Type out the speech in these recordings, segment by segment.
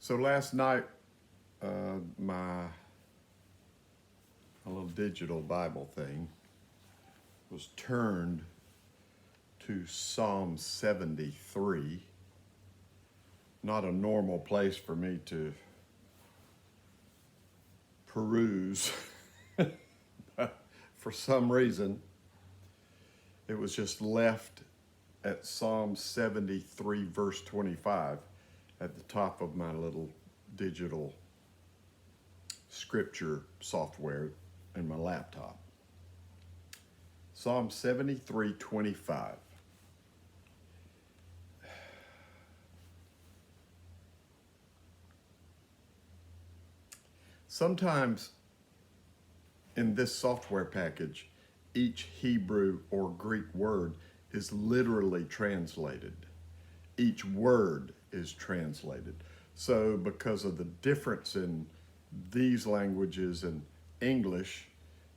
So last night, my little digital Bible thing was turned to Psalm 73. Not a normal place for me to peruse. But for some reason, it was just left at Psalm 73, verse 25, at the top of my little digital scripture software in my laptop. Psalm 73, 25. Sometimes in this software package, each Hebrew or Greek word is literally translated. Each word is translated. So because of the difference in these languages and English,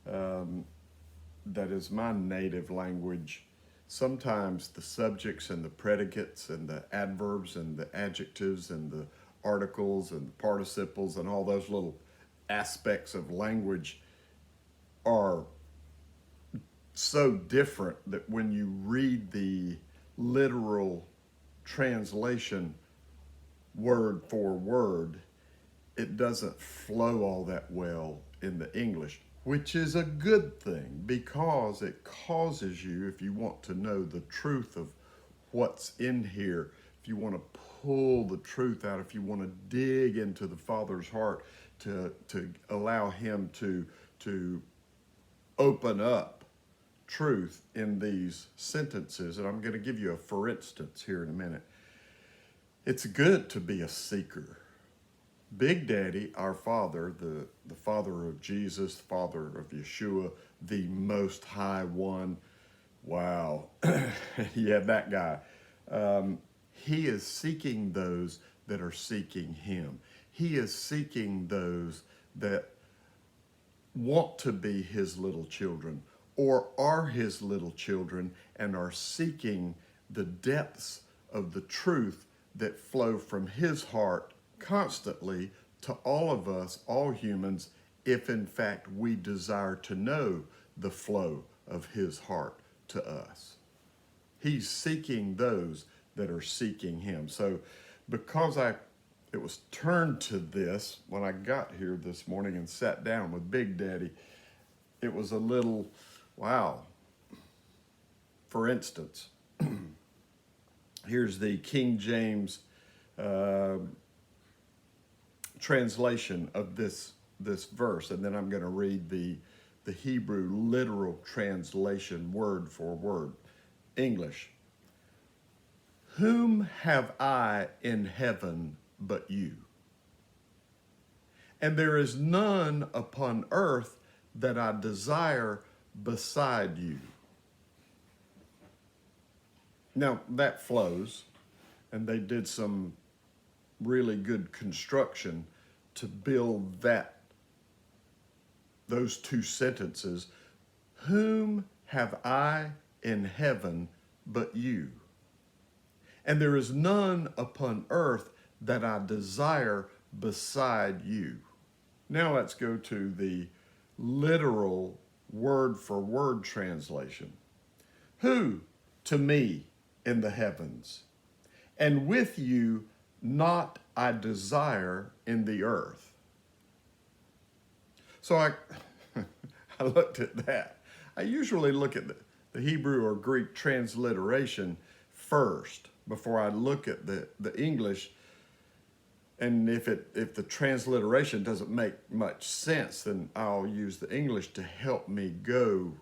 that is my native language, sometimes the subjects and the predicates and the adverbs and the adjectives and the articles and the participles and all those little aspects of language are so different that when you read the literal translation word for word, it doesn't flow all that well in the English, which is a good thing because it causes you, if you want to know the truth of what's in here, if you want to pull the truth out, if you want to dig into the Father's heart to allow him to open up truth in these sentences. And I'm going to give you a for instance here in a minute. It's good to be a seeker. Big Daddy, our Father, the Father of Jesus, Father of Yeshua, the Most High One. Wow. Yeah, that guy. He is seeking those that are seeking him. He is seeking those that want to be his little children or are his little children and are seeking the depths of the truth that flow from his heart constantly to all of us, all humans, if in fact we desire to know the flow of his heart to us. He's seeking those that are seeking him. So because it was turned to this when I got here this morning and sat down with Big Daddy, it was a little, wow. For instance, here's the King James translation of this verse, and then I'm going to read the Hebrew literal translation word for word. English. Whom have I in heaven but you? And there is none upon earth that I desire beside you. Now that flows, and they did some really good construction to build those two sentences. Whom have I in heaven but you? And there is none upon earth that I desire beside you. Now let's go to the literal word for word translation. Who to me in the heavens, and with you not I desire in the earth. So I looked at that. I usually look at the Hebrew or Greek transliteration first before I look at the English. And if the transliteration doesn't make much sense, then I'll use the English to help me go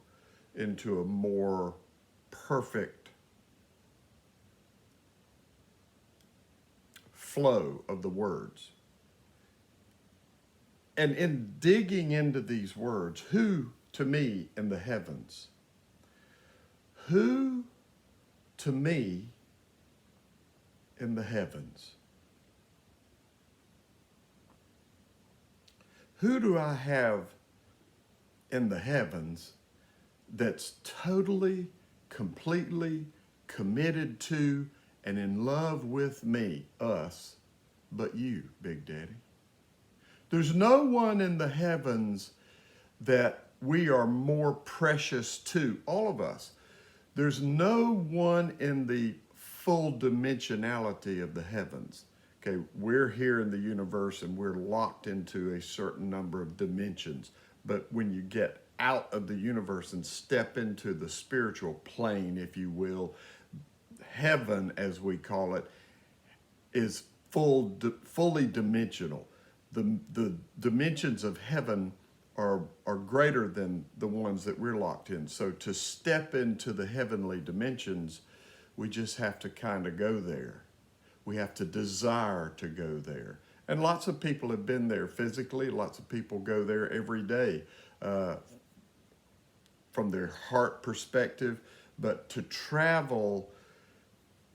into a more perfect flow of the words. And in digging into these words, who to me in the heavens? Who to me in the heavens? Who do I have in the heavens that's totally, completely committed to and in love with me, us, but you, Big Daddy. There's no one in the heavens that we are more precious to, all of us. There's no one in the full dimensionality of the heavens. Okay, we're here in the universe and we're locked into a certain number of dimensions. But when you get out of the universe and step into the spiritual plane, if you will, heaven, as we call it, is fully dimensional. The dimensions of heaven are greater than the ones that we're locked in. So to step into the heavenly dimensions, we just have to kind of go there. We have to desire to go there. And lots of people have been there physically. Lots of people go there every day from their heart perspective. But to travel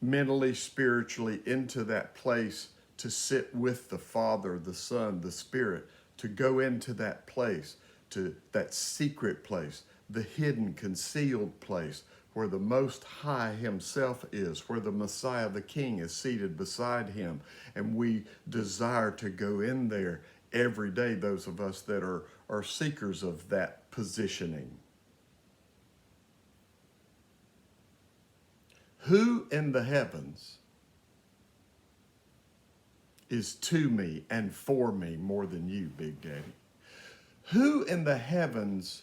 mentally, spiritually into that place, to sit with the Father, the Son, the Spirit, to go into that place, to that secret place, the hidden, concealed place where the Most High Himself is, where the Messiah, the King, is seated beside Him. And we desire to go in there every day, those of us that are seekers of that positioning. Who in the heavens is to me and for me more than you, Big Daddy? Who in the heavens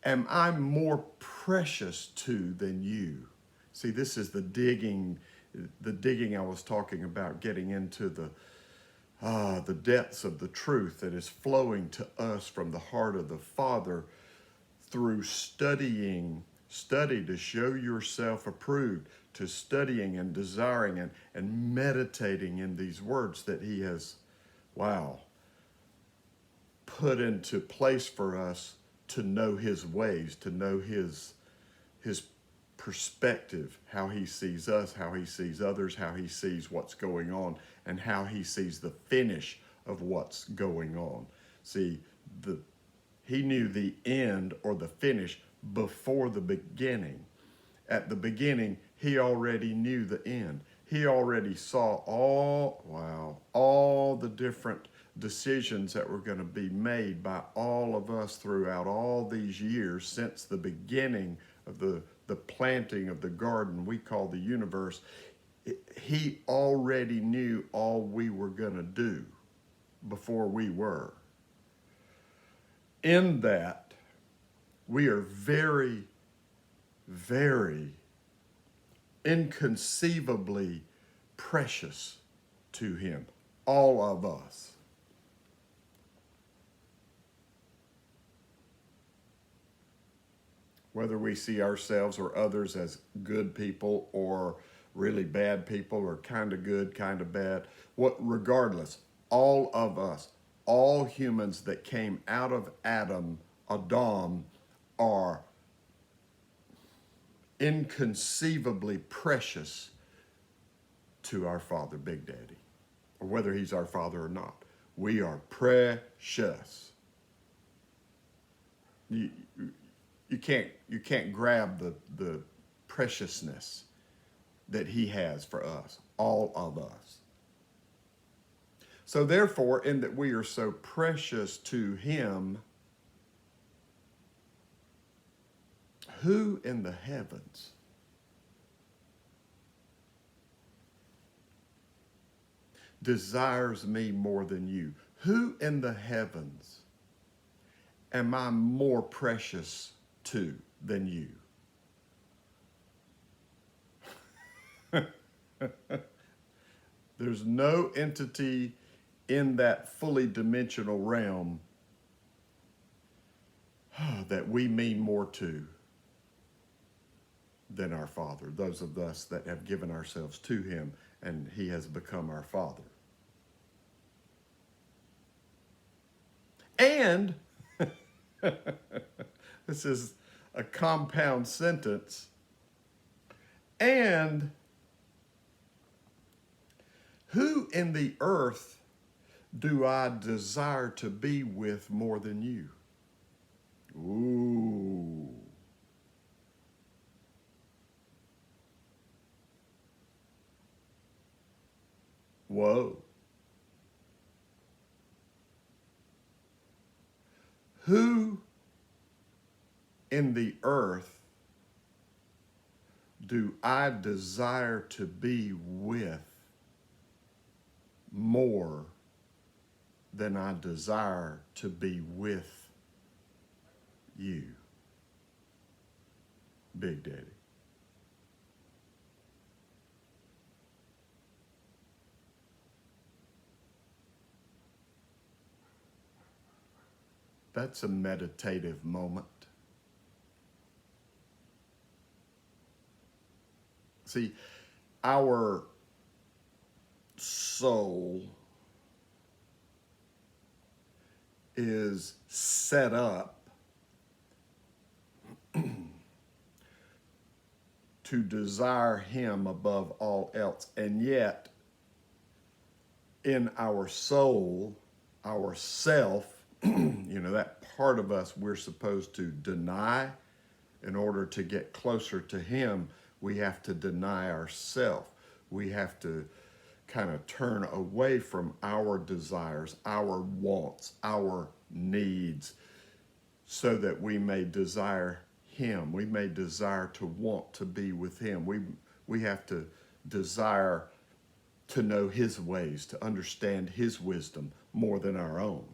am I more precious to than you? See, this is the digging I was talking about, getting into the depths of the truth that is flowing to us from the heart of the Father through study to show yourself approved, to studying and desiring and meditating in these words that He has, put into place for us to know His ways, to know His perspective, how He sees us, how He sees others, how He sees what's going on, and how He sees the finish of what's going on. See, He knew the end or the finish before the beginning. At the beginning, He already knew the end. He already saw all the different decisions that were going to be made by all of us throughout all these years since the beginning of the planting of the garden we call the universe. He already knew all we were going to do before we were. In that, we are very, very inconceivably precious to Him, all of us. Whether we see ourselves or others as good people or really bad people or kind of good, kind of bad, regardless, all of us, all humans that came out of Adam, are inconceivably precious to our Father, Big Daddy, or whether He's our Father or not. We are precious. You can't grab the preciousness that He has for us, all of us. So therefore, in that we are so precious to Him, who in the heavens desires me more than you? Who in the heavens am I more precious to than you? There's no entity in that fully dimensional realm that we mean more to than our Father, those of us that have given ourselves to Him and He has become our Father. And this is a compound sentence. And who in the earth do I desire to be with more than you? Ooh. Whoa. Who in the earth do I desire to be with more than I desire to be with you, Big Daddy? That's a meditative moment. See, our soul is set up to desire him above all else. And yet, in our soul, our self, that part of us we're supposed to deny in order to get closer to him. We have to deny ourselves. We have to kind of turn away from our desires, our wants, our needs, so that we may desire him. We may desire to want to be with him. We have to desire to know his ways, to understand his wisdom more than our own.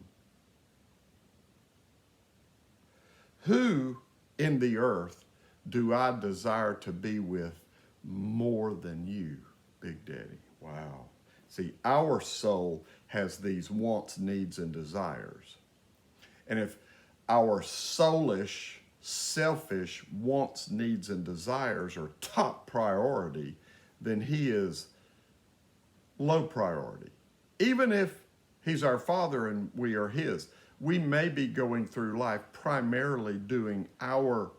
Who in the earth do I desire to be with more than you, Big Daddy? Wow. See, our soul has these wants, needs, and desires. And if our soulish, selfish wants, needs, and desires are top priority, then he is low priority. Even if he's our Father and we are his, we may be going through life primarily doing our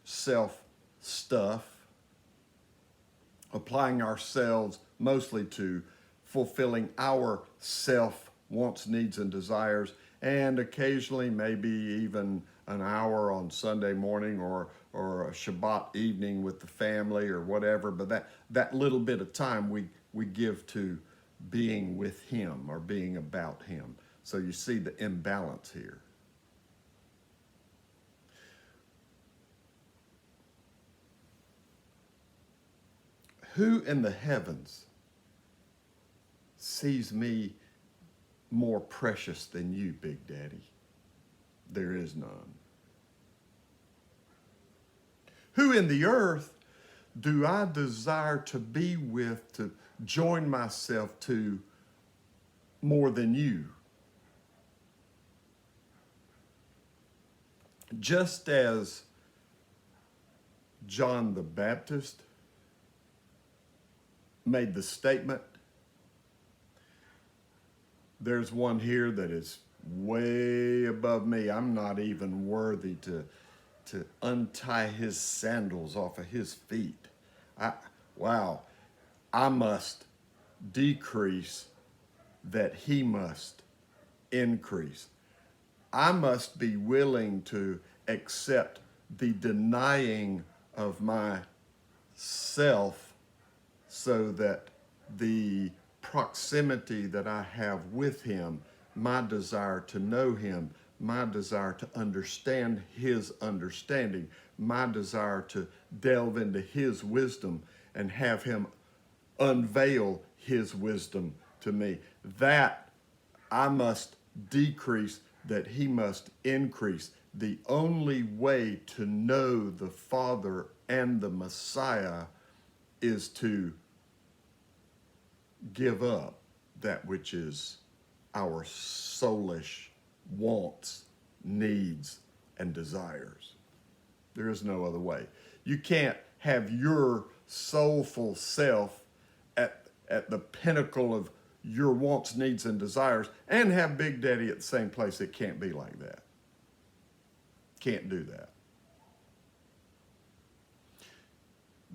self stuff, applying ourselves mostly to fulfilling our self wants, needs, and desires, and occasionally maybe even an hour on Sunday morning or a Shabbat evening with the family or whatever. But that little bit of time we give to being with him or being about him. So you see the imbalance here. Who in the heavens sees me more precious than you, Big Daddy? There is none. Who in the earth do I desire to be with, to join myself to more than you? Just as John the Baptist made the statement, there's one here that is way above me. I'm not even worthy to untie his sandals off of his feet. Wow, I must decrease that he must increase. I must be willing to accept the denying of myself so that the proximity that I have with him, my desire to know him, my desire to understand his understanding, my desire to delve into his wisdom and have him unveil his wisdom to me, that I must decrease, that he must increase. The only way to know the Father and the Messiah is to give up that which is our soulish wants, needs, and desires. There is no other way. You can't have your soulful self at the pinnacle of your wants, needs, and desires and have Big Daddy at the same place. It can't be like that. Can't do that.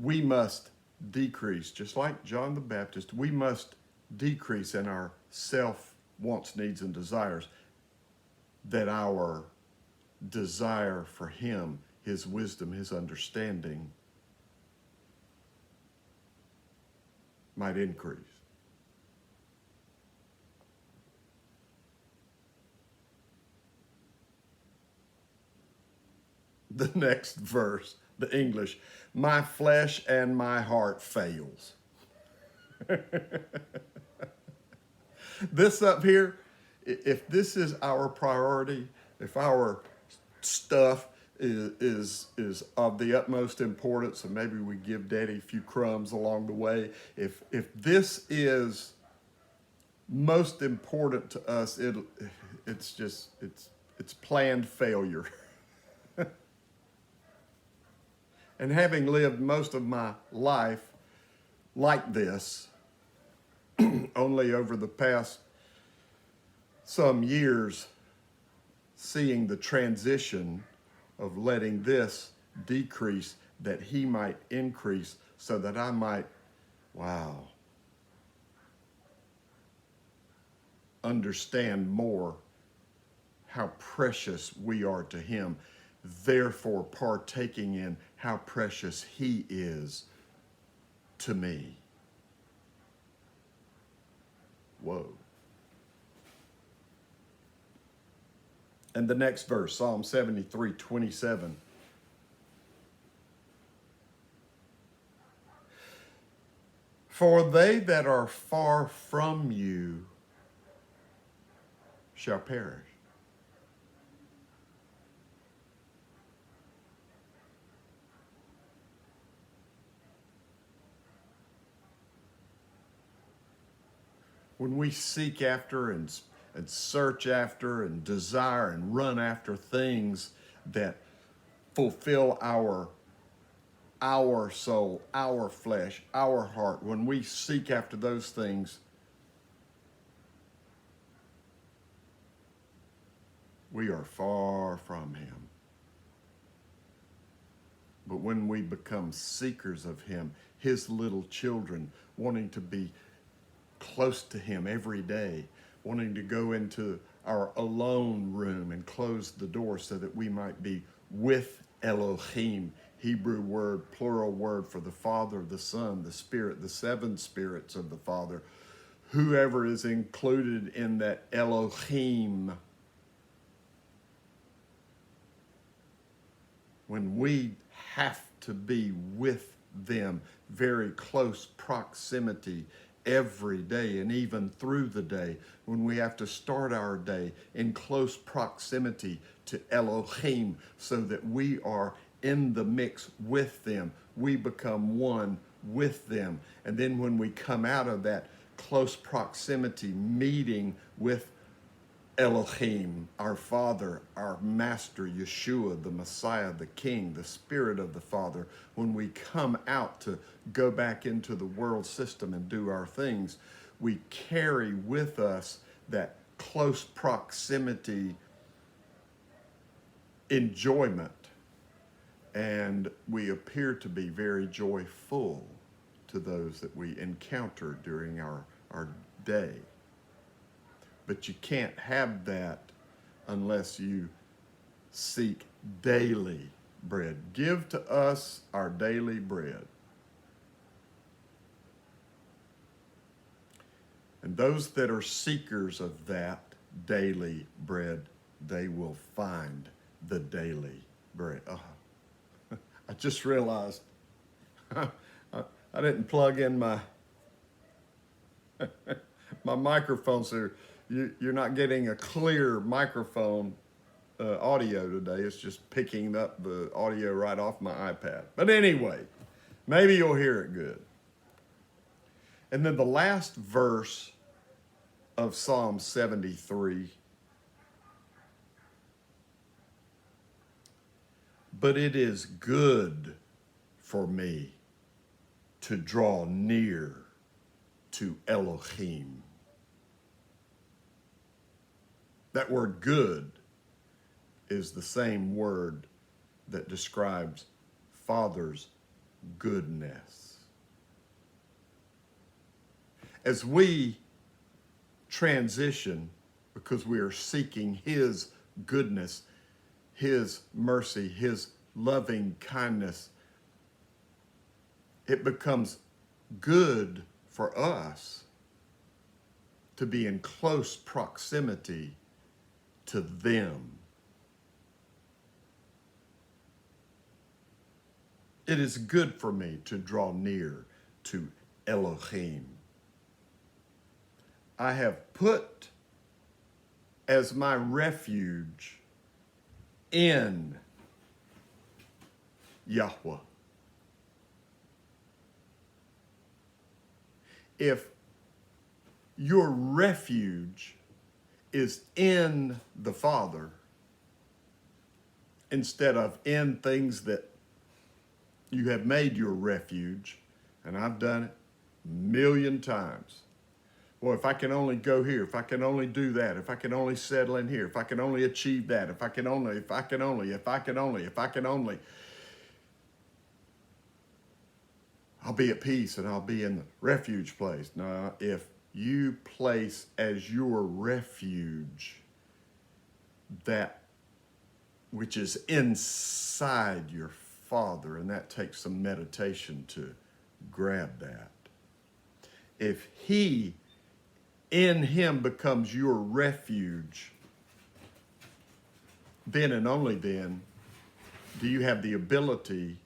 We must decrease, just like John the Baptist, we must decrease in our self wants, needs, and desires, that our desire for him, his wisdom, his understanding might increase. the next verse, the English. My flesh and my heart fails. This up here, if this is our priority, if our stuff is of the utmost importance, and maybe we give Daddy a few crumbs along the way. If this is most important to us, it's planned failure. And having lived most of my life like this, only over the past some years, seeing the transition of letting this decrease that he might increase so that I might, wow, understand more how precious we are to him, therefore partaking in how precious he is to me. Whoa. And the next verse, Psalm 73:27. For they that are far from you shall perish. When we seek after and search after and desire and run after things that fulfill our soul, our flesh, our heart, when we seek after those things, we are far from him. But when we become seekers of him, his little children, wanting to be close to him every day, wanting to go into our alone room and close the door so that we might be with Elohim, Hebrew word, plural word for the Father, the Son, the Spirit, the seven spirits of the Father, whoever is included in that Elohim. When we have to be with them, very close proximity every day and even through the day, when we have to start our day in close proximity to Elohim so that we are in the mix with them, we become one with them. And then when we come out of that close proximity meeting with Elohim, our Father, our Master, Yeshua, the Messiah, the King, the Spirit of the Father, when we come out to go back into the world system and do our things, we carry with us that close proximity enjoyment, and we appear to be very joyful to those that we encounter during our day. But you can't have that unless you seek daily bread. Give to us our daily bread. And those that are seekers of that daily bread, they will find the daily bread. I just realized I didn't plug in my my microphone, so you're not getting a clear microphone audio today. It's just picking up the audio right off my iPad. But anyway, maybe you'll hear it good. And then the last verse of Psalm 73. But it is good for me to draw near to Elohim. That word good is the same word that describes Father's goodness. As we transition, because we are seeking his goodness, his mercy, his loving kindness, it becomes good for us to be in close proximity to them. It is good for me to draw near to Elohim. I have put as my refuge in Yahweh. If your refuge is in the Father instead of in things that you have made your refuge, and I've done it a million times. Well, if I can only go here, if I can only do that, if I can only settle in here, if I can only achieve that, if I can only, I'll be at peace and I'll be in the refuge place. No, if you place as your refuge that which is inside your Father, and that takes some meditation to grab that. If He in Him becomes your refuge, then and only then do you have the ability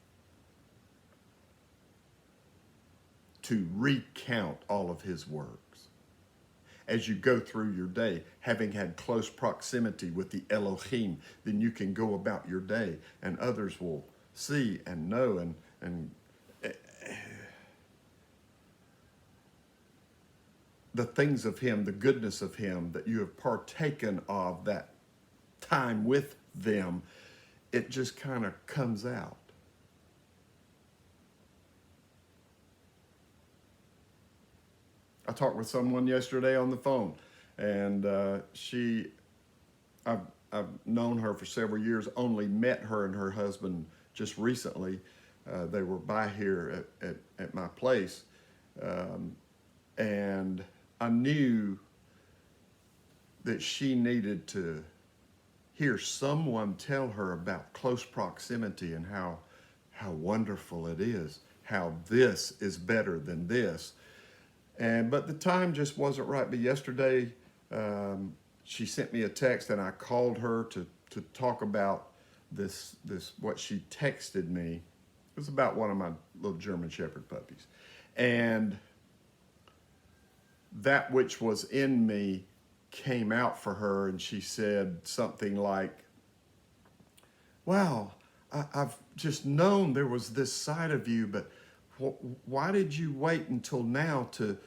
to recount all of His works. As you go through your day, having had close proximity with the Elohim, then you can go about your day and others will see and know and the things of Him, the goodness of Him that you have partaken of that time with them, it just kind of comes out. I talked with someone yesterday on the phone, and I've known her for several years, only met her and her husband just recently. They were by here at my place, and I knew that she needed to hear someone tell her about close proximity and how wonderful it is, how this is better than this. But the time just wasn't right. But yesterday, she sent me a text, and I called her to talk about this what she texted me. It was about one of my little German Shepherd puppies. And that which was in me came out for her, and she said something like, wow, I've just known there was this side of you, but why did you wait until now to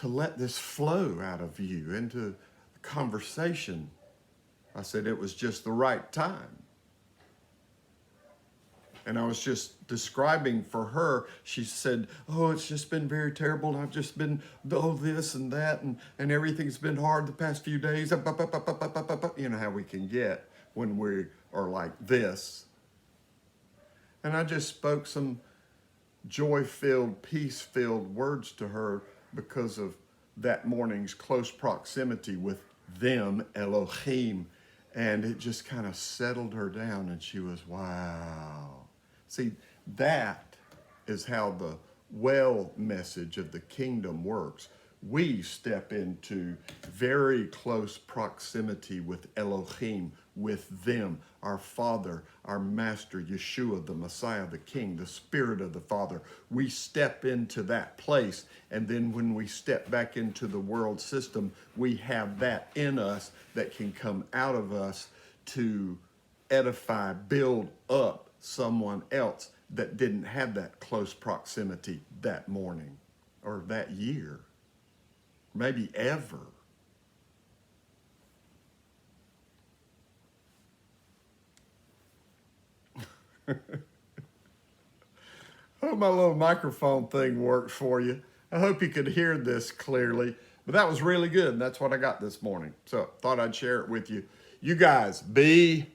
let this flow out of you into the conversation? I said it was just the right time. And I was just describing for her, she said, oh, it's just been very terrible. And I've just been, this and that, and everything's been hard the past few days. You know how we can get when we are like this. And I just spoke some joy-filled, peace-filled words to her because of that morning's close proximity with them, Elohim. And it just kind of settled her down, and she was, wow. See, that is how the well message of the kingdom works. We step into very close proximity with Elohim, with them, our Father, our Master, Yeshua, the Messiah, the King, the Spirit of the Father. We step into that place, and then when we step back into the world system, we have that in us that can come out of us to edify, build up someone else that didn't have that close proximity that morning or that year, maybe ever. I hope my little microphone thing works for you. I hope you could hear this clearly, but that was really good, and that's what I got this morning. So thought I'd share it with you. You guys, be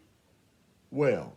well.